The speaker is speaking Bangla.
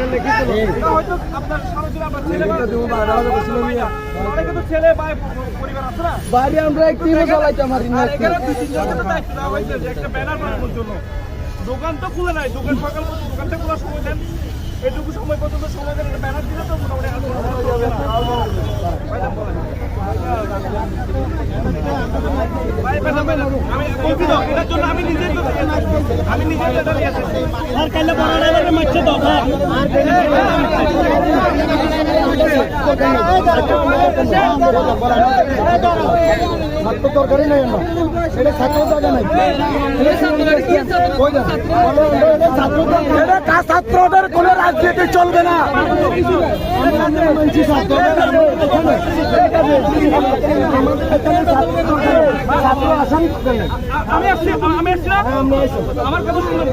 হয়তো আপনার সারাদিন আপনার ছেলে বা পরিবার আছে না বাইরে আমরা একটু চালাইতে পারি না। এখানে 2-3 জনের দায়িত্ব দেওয়া হয়েছে যে একটা ব্যানার বানানোর জন্য। দোকান তো খুলে নাই, দোকান সকাল পর্যন্ত দোকানটা খোলার সময় দেন, এটুকু সময় পর্যন্ত সময় দেন, একটা ব্যানার দিলে তো মোটামুটি এটার জন্য আমি নিজে দাঁড়িয়ে আছি। তরকারি নাই এটা ছাত্র জায়গা নাই, ছাত্রদের কোন রাজনীতি চলবে না। আমি আসছি না, আমার কথা শুনুন।